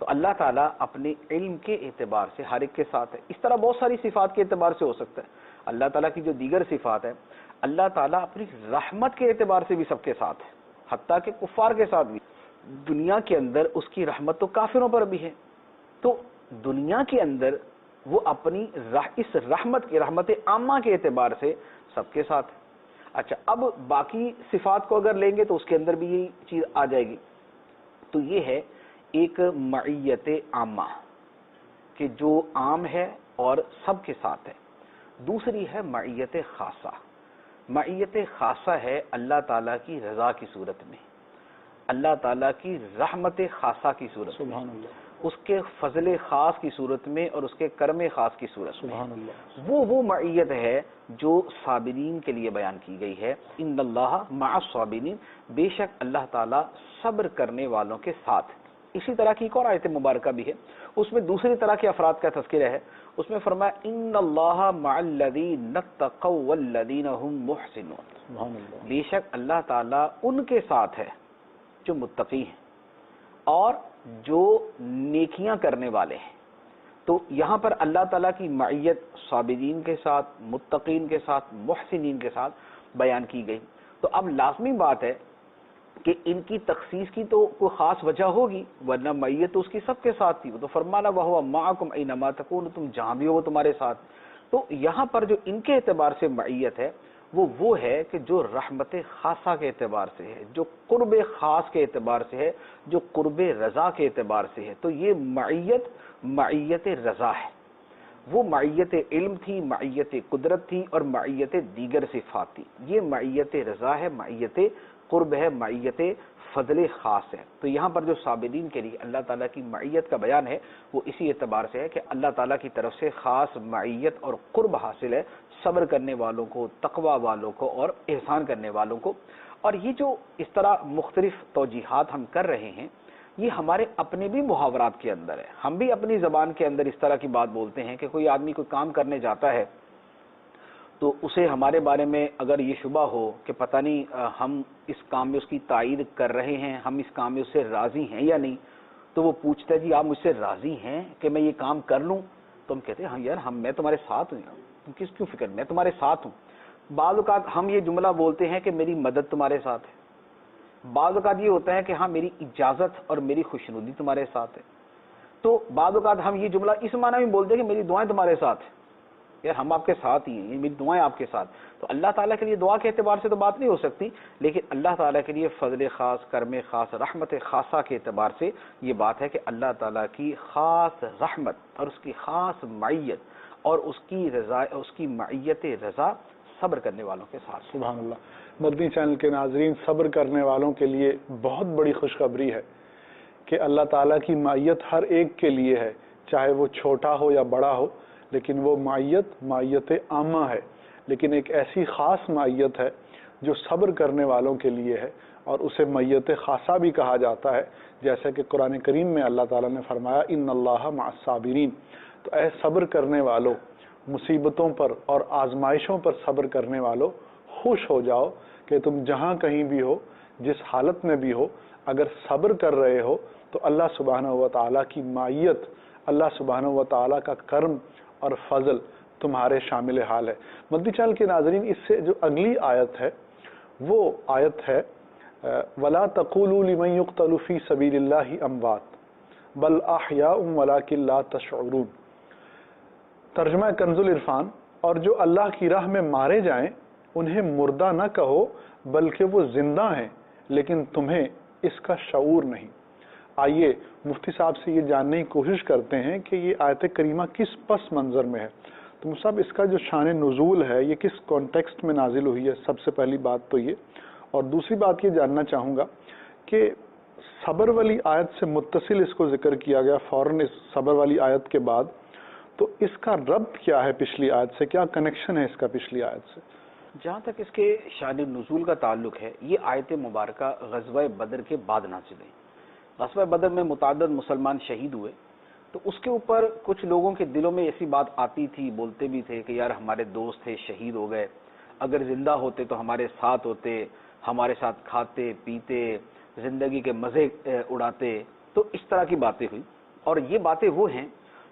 تو اللہ تعالیٰ اپنے علم کے اعتبار سے ہر ایک کے ساتھ ہے. اس طرح بہت ساری صفات کے اعتبار سے ہو سکتا ہے. اللہ تعالیٰ کی جو دیگر صفات ہے، اللہ تعالیٰ اپنی رحمت کے اعتبار سے بھی سب کے ساتھ ہے، حتیٰ کہ کفار کے ساتھ بھی. دنیا کے اندر اس کی رحمت تو کافروں پر بھی ہے، تو دنیا کے اندر وہ اپنی اس رحمت عامہ کے اعتبار سے سب کے ساتھ ہے. اچھا، اب باقی صفات کو اگر لیں گے تو اس کے اندر بھی یہی چیز آ جائے گی. تو یہ ہے ایک معیت عامہ کہ جو عام ہے اور سب کے ساتھ ہے. دوسری ہے معیت خاصہ. معیت خاصہ ہے اللہ تعالیٰ کی رضا کی صورت میں، اللہ تعالیٰ کی رحمت خاصہ کی صورت میں، اس کے فضل خاص کی صورت میں اور اس کے کرم خاص کی صورت میں. وہ معیت ہے جو صابرین کے لیے بیان کی گئی ہے. ان اللہ مع الصابرین، بے شک اللہ تعالیٰ صبر کرنے والوں کے ساتھ. اسی طرح کی ایک اور آیت مبارکہ بھی ہے، اس میں دوسری طرح کے افراد کا تذکرہ ہے. اس میں فرمایا ان اللہ مع الذین اتقوا والذین هم محسنون، بے شک اللہ تعالیٰ ان کے ساتھ ہے جو متقی ہیں اور جو نیکیاں کرنے والے ہیں. تو یہاں پر اللہ تعالیٰ کی معیت صابرین کے ساتھ، متقین کے ساتھ، محسنین کے ساتھ بیان کی گئی. تو اب لازمی بات ہے کہ ان کی تخصیص کی تو کوئی خاص وجہ ہوگی، ورنہ معیت تو اس کی سب کے ساتھ تھی. وہ تو فرمانا وَهُوَ مَعَكُمْ أَيْنَمَا تَكُونُوا، تم جہاں بھی ہو وہ تمہارے ساتھ. تو یہاں پر جو ان کے اعتبار سے معیت ہے وہ ہے کہ جو رحمت خاصہ کے اعتبار سے ہے، جو قرب خاص کے اعتبار سے ہے، جو قرب رضا کے اعتبار سے ہے. تو یہ معیت رضا ہے. وہ معیت علم تھی، معیت قدرت تھی اور معیت دیگر صفات تھی. یہ معیت رضا ہے، معیت قرب ہے، معیت فضل خاص ہے. تو یہاں پر جو صابرین کے لیے اللہ تعالیٰ کی معیت کا بیان ہے وہ اسی اعتبار سے ہے کہ اللہ تعالیٰ کی طرف سے خاص معیت اور قرب حاصل ہے صبر کرنے والوں کو، تقوی والوں کو اور احسان کرنے والوں کو. اور یہ جو اس طرح مختلف توجیحات ہم کر رہے ہیں، یہ ہمارے اپنے بھی محاورات کے اندر ہے. ہم بھی اپنی زبان کے اندر اس طرح کی بات بولتے ہیں کہ کوئی آدمی کوئی کام کرنے جاتا ہے تو اسے ہمارے بارے میں اگر یہ شبہ ہو کہ پتہ نہیں ہم اس کام میں اس کی تائید کر رہے ہیں، ہم اس کام میں اس سے راضی ہیں یا نہیں، تو وہ پوچھتا ہے جی آپ مجھ سے راضی ہیں کہ میں یہ کام کر لوں؟ تو ہم کہتے ہیں ہاں یار میں تمہارے ساتھ ہوں، تم کیوں فکر، میں تمہارے ساتھ ہوں. بعض اوقات ہم یہ جملہ بولتے ہیں کہ میری مدد تمہارے ساتھ ہے. بعض اوقات یہ ہوتا ہے کہ ہاں میری اجازت اور میری خوشنودی تمہارے ساتھ ہے. تو بعض اوقات ہم یہ جملہ اس معنی میں بولتے ہیں کہ میری دعائیں تمہارے ساتھ ہیں، یار ہم آپ کے ساتھ ہی ہیں، میری دعائیں آپ کے ساتھ. تو اللہ تعالیٰ کے لیے دعا کے اعتبار سے تو بات نہیں ہو سکتی، لیکن اللہ تعالیٰ کے لیے فضل خاص، کرم خاص، رحمت خاصہ کے اعتبار سے یہ بات ہے کہ اللہ تعالیٰ کی خاص رحمت اور اس کی خاص معیت اور اس کی معیت رضا صبر کرنے والوں کے ساتھ. سبحان اللہ. مدنی چینل کے ناظرین، صبر کرنے والوں کے لیے بہت بڑی خوشخبری ہے کہ اللہ تعالیٰ کی معیت ہر ایک کے لیے ہے، چاہے وہ چھوٹا ہو یا بڑا ہو. لیکن وہ معیت عامہ ہے، لیکن ایک ایسی خاص معیت ہے جو صبر کرنے والوں کے لیے ہے، اور اسے معیت خاصہ بھی کہا جاتا ہے. جیسا کہ قرآن کریم میں اللہ تعالیٰ نے فرمایا ان اللہ مع الصابرین. تو اے صبر کرنے والوں، مصیبتوں پر اور آزمائشوں پر صبر کرنے والوں، خوش ہو جاؤ کہ تم جہاں کہیں بھی ہو، جس حالت میں بھی ہو، اگر صبر کر رہے ہو تو اللہ سبحانہ و تعالیٰ کی معیت، اللہ سبحانہ و تعالیٰ کا کرم اور فضل تمہارے شامل حال ہے. مدنی چینل کے ناظرین، اس سے جو اگلی آیت ہے وہ آیت ہے وَلَا تَقُولُوا لِمَنْ يُقْتَلُ فِي سَبِيلِ اللَّهِ أَمْوَاتٌ بَلْ أَحْيَاءٌ وَلَكِنْ لَا تَشْعُرُونَ. ترجمہ کنز العرفان. اور جو اللہ کی راہ میں مارے جائیں انہیں مردہ نہ کہو بلکہ وہ زندہ ہیں لیکن تمہیں اس کا شعور نہیں. آئیے مفتی صاحب سے یہ جاننے کی کوشش کرتے ہیں کہ یہ آیت کریمہ کس پس منظر میں ہے. تو مفتی صاحب اس کا جو شان نزول ہے یہ کس کانٹیکسٹ میں نازل ہوئی ہے؟ سب سے پہلی بات تو یہ، اور دوسری بات یہ جاننا چاہوں گا کہ صبر والی آیت سے متصل اس کو ذکر کیا گیا فوراً اس صبر والی آیت کے بعد، تو اس کا ربط کیا ہے پچھلی آیت سے؟ کیا کنیکشن ہے اس کا پچھلی آیت سے؟ جہاں تک اس کے شان نزول کا تعلق ہے، یہ آیت مبارکہ غزوہ بدر کے بعد نازل ہوئی. غزوہ بدر میں متعدد مسلمان شہید ہوئے، تو اس کے اوپر کچھ لوگوں کے دلوں میں ایسی بات آتی تھی، بولتے بھی تھے کہ یار ہمارے دوست تھے شہید ہو گئے، اگر زندہ ہوتے تو ہمارے ساتھ ہوتے، ہمارے ساتھ کھاتے پیتے، زندگی کے مزے اڑاتے. تو اس طرح کی باتیں ہوئی. اور یہ باتیں وہ ہیں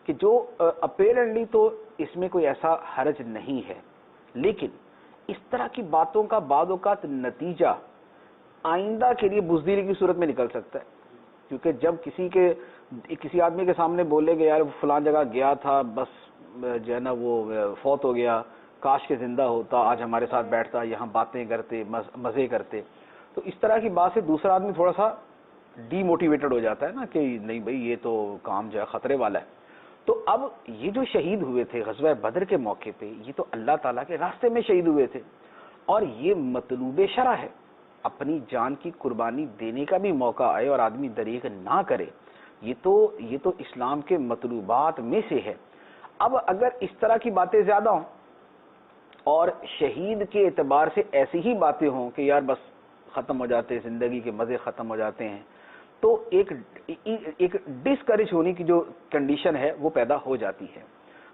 کہ جو اپیرنٹلی تو اس میں کوئی ایسا حرج نہیں ہے، لیکن اس طرح کی باتوں کا بعض اوقات نتیجہ آئندہ کے لیے بزدلی کی صورت میں نکل سکتا ہے. کیونکہ جب کسی آدمی کے سامنے بولے گا یار فلان جگہ گیا تھا، بس جو ہے نا وہ فوت ہو گیا، کاش کے زندہ ہوتا، آج ہمارے ساتھ بیٹھتا، یہاں باتیں کرتے، مزے کرتے، تو اس طرح کی بات سے دوسرا آدمی تھوڑا سا ڈی موٹیویٹڈ ہو جاتا ہے نا کہ نہیں بھائی یہ تو کام جو ہے خطرے والا ہے. تو اب یہ جو شہید ہوئے تھے غزوہ بدر کے موقع پہ، یہ تو اللہ تعالیٰ کے راستے میں شہید ہوئے تھے، اور یہ مطلوب شرع ہے. اپنی جان کی قربانی دینے کا بھی موقع آئے اور آدمی دریغ نہ کرے، یہ تو اسلام کے مطلوبات میں سے ہے. اب اگر اس طرح کی باتیں زیادہ ہوں اور شہید کے اعتبار سے ایسی ہی باتیں ہوں کہ یار بس ختم ہو جاتے، زندگی کے مزے ختم ہو جاتے ہیں، تو ایک ڈسکریج ہونے کی جو کنڈیشن ہے وہ پیدا ہو جاتی ہے.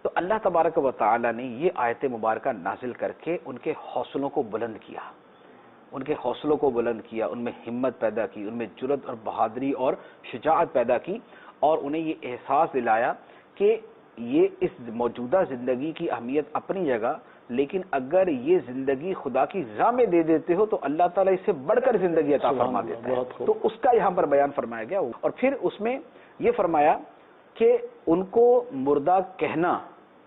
تو اللہ تبارک و تعالی نے یہ آیت مبارکہ نازل کر کے ان کے حوصلوں کو بلند کیا، ان میں ہمت پیدا کی، ان میں جرأت اور بہادری اور شجاعت پیدا کی، اور انہیں یہ احساس دلایا کہ یہ اس موجودہ زندگی کی اہمیت اپنی جگہ، لیکن اگر یہ زندگی خدا کی راہ میں دے دیتے ہو تو اللہ تعالیٰ اس سے بڑھ کر زندگی عطا فرما دیتا ہے. تو اس کا یہاں پر بیان فرمایا گیا. اور پھر اس میں یہ فرمایا کہ ان کو مردہ کہنا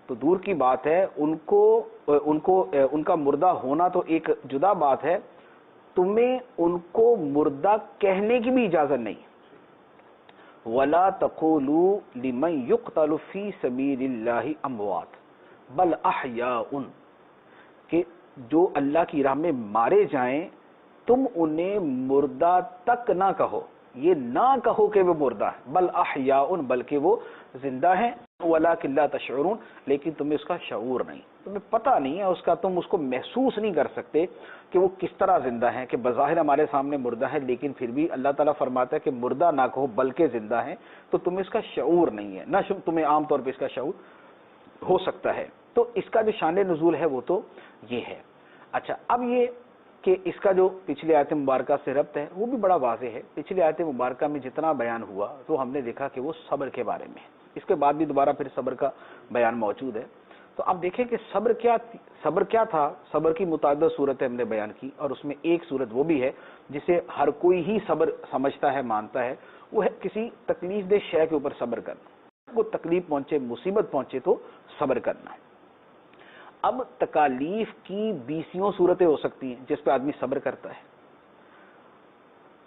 تو دور کی بات ہے، ان کا مردہ ہونا تو ایک جدا بات ہے، تمہیں ان کو مردہ کہنے کی بھی اجازت نہیں. وَلَا تَقُولُوا لِمَنْ يُقْتَلُ فِي سَبِيلِ اللَّهِ أَمْوَاتٌ بَلْ أَحْيَاءٌ، کہ جو اللہ کی راہ میں مارے جائیں تم انہیں مردہ تک نہ کہو، یہ نہ کہو کہ وہ مردہ ہے، بل احیاء، بلکہ وہ زندہ ہیں، وَلَٰكِن لَا تَشْعُرُونَ، لیکن تمہیں اس کا شعور نہیں، تمہیں پتہ نہیں ہے اس کا، تم اس کو محسوس نہیں کر سکتے کہ وہ کس طرح زندہ ہیں. کہ بظاہر ہمارے سامنے مردہ ہے، لیکن پھر بھی اللہ تعالیٰ فرماتا ہے کہ مردہ نہ کہو بلکہ زندہ ہیں، تو تمہیں اس کا شعور نہیں ہے، نہ تمہیں عام طور پہ اس کا شعور ہو سکتا ہے. تو اس کا جو شان نزول ہے وہ تو یہ ہے. اچھا، اب یہ کہ اس کا جو پچھلی آیت مبارکہ سے ربط ہے وہ بھی بڑا واضح ہے. پچھلی آیت مبارکہ میں جتنا بیان ہوا تو ہم نے دیکھا کہ وہ صبر کے بارے میں ہے، اس کے بعد بھی دوبارہ پھر صبر کا بیان موجود ہے. تو اب دیکھیں کہ صبر کیا تھا. صبر کی متعدد صورتیں ہم نے بیان کی، اور اس میں ایک صورت وہ بھی ہے جسے ہر کوئی ہی صبر سمجھتا ہے، مانتا ہے، وہ ہے کسی تکلیف دہ شے کے اوپر صبر کرنا. کو تکلیف پہنچے، مصیبت پہنچے تو صبر کرنا ہے. اب تکالیف کی 20 صورتیں ہو سکتی ہیں جس پہ آدمی صبر کرتا ہے.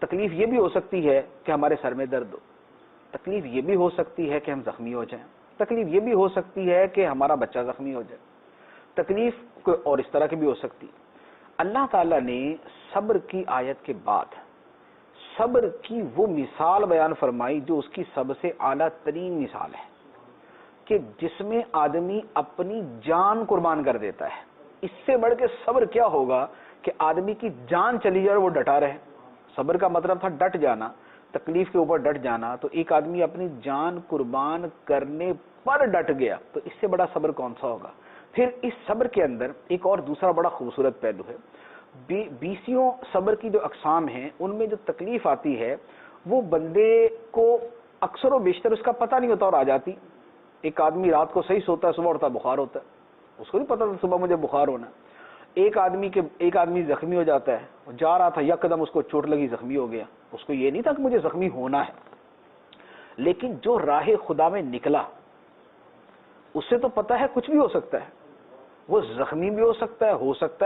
تکلیف یہ بھی ہو سکتی ہے کہ ہمارے سر میں درد ہو، تکلیف یہ بھی ہو سکتی ہے کہ ہم زخمی ہو جائیں، تکلیف یہ بھی ہو سکتی ہے کہ ہمارا بچہ زخمی ہو جائے، تکلیف کوئی اور اس طرح کی بھی ہو سکتی. اللہ تعالیٰ نے صبر کی آیت کے بعد صبر کی وہ مثال بیان فرمائی جو اس کی سب سے اعلیٰ ترین مثال ہے، کہ جس میں آدمی اپنی جان قربان کر دیتا ہے. اس سے بڑھ کے صبر کیا ہوگا کہ آدمی کی جان چلی جائے اور وہ ڈٹا رہے. صبر کا مطلب تھا ڈٹ جانا، تکلیف کے اوپر ڈٹ جانا. تو ایک آدمی اپنی جان قربان کرنے پر ڈٹ گیا تو اس سے بڑا صبر کون سا ہوگا. پھر اس صبر کے اندر ایک اور دوسرا بڑا خوبصورت پہلو ہے. 20 صبر کی جو اقسام ہیں ان میں جو تکلیف آتی ہے وہ بندے کو اکثر و بیشتر اس کا پتہ نہیں ہوتا اور آ جاتی. ایک آدمی رات کو صحیح سوتا ہے، صبح اٹھتا بخار ہوتا ہے، اس کو نہیں پتا تھا صبح مجھے بخار ہونا. ایک آدمی زخمی ہو جاتا ہے، جا رہا تھا یک قدم اس کو چوٹ لگی، زخمی ہو گیا. اس کو یہ نہیں تھا کہ مجھے زخمی ہونا ہے، لیکن جو راہ خدا میں نکلا اس سے تو پتہ ہے کچھ بھی ہو سکتا ہے. وہ زخمی بھی ہو سکتا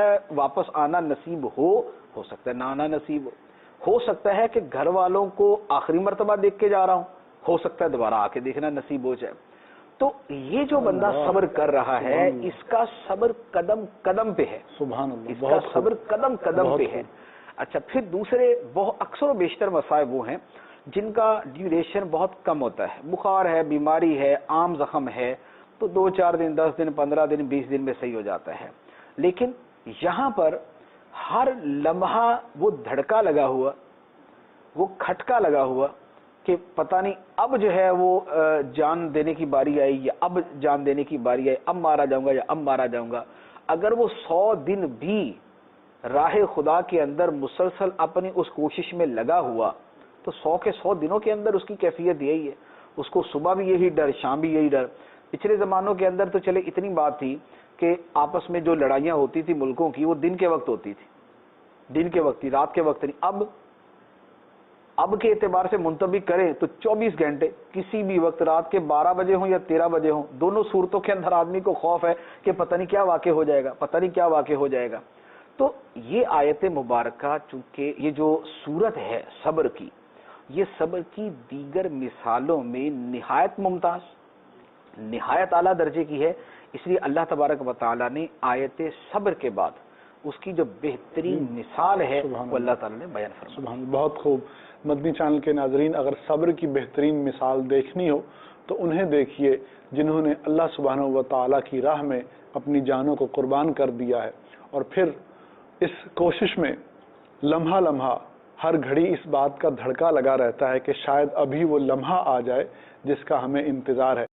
ہے واپس آنا نصیب ہو سکتا ہے نہ آنا نصیب ہو سکتا ہے کہ گھر والوں کو آخری مرتبہ دیکھ کے جا رہا ہو سکتا ہے دوبارہ آ کے دیکھنا نصیب ہو جائے. تو یہ جو بندہ صبر کر رہا ہے اس کا صبر قدم قدم پہ ہے. سبحان اللہ، اس کا صبر قدم قدم پہ ہے. اچھا، پھر دوسرے اکثر و بیشتر مسائل وہ ہیں جن کا ڈیوریشن بہت کم ہوتا ہے. بخار ہے، بیماری ہے، عام زخم ہے تو 2-4 دن، 10 دن، 15 دن، 20 دن میں صحیح ہو جاتا ہے. لیکن یہاں پر ہر لمحہ وہ دھڑکا لگا ہوا، وہ کھٹکا لگا ہوا کہ پتہ نہیں اب جو ہے وہ جان دینے کی باری آئی یا اب جان دینے کی باری آئی، اب مارا جاؤں گا یا اب مارا جاؤں گا. اگر وہ 100 دن بھی راہ خدا کے اندر مسلسل اپنی اس کوشش میں لگا ہوا تو 100 کے 100 دنوں کے اندر اس کی کیفیت یہی ہے. اس کو صبح بھی یہی ڈر، شام بھی یہی ڈر. پچھلے زمانوں کے اندر تو چلے اتنی بات تھی کہ آپس میں جو لڑائیاں ہوتی تھی ملکوں کی وہ دن کے وقت ہوتی تھی، دن کے وقت تھی، رات کے وقت نہیں. اب کے اعتبار سے منطبق کریں تو 24 گھنٹے کسی بھی وقت، رات کے 12 بجے ہوں یا 13 بجے ہوں، دونوں صورتوں کے اندر آدمی کو خوف ہے کہ پتہ نہیں کیا واقع ہو جائے گا، پتہ نہیں کیا واقع ہو جائے گا. تو یہ آیت مبارکہ چونکہ یہ جو صورت ہے صبر کی، یہ صبر کی دیگر مثالوں میں نہایت ممتاز، نہایت اعلیٰ درجے کی ہے. اس لیے اللہ تبارک و تعالیٰ نے آیت صبر کے بعد اس کی جو بہترین مثال ہے وہ اللہ تعالیٰ نے بیان فرمائی. سبحان اللہ. بہت خوب. مدنی چینل کے ناظرین، اگر صبر کی بہترین مثال دیکھنی ہو تو انہیں دیکھیے جنہوں نے اللہ سبحانہ و تعالیٰ کی راہ میں اپنی جانوں کو قربان کر دیا ہے، اور پھر اس کوشش میں لمحہ لمحہ ہر گھڑی اس بات کا دھڑکا لگا رہتا ہے کہ شاید ابھی وہ لمحہ آ جائے جس کا ہمیں انتظار ہے.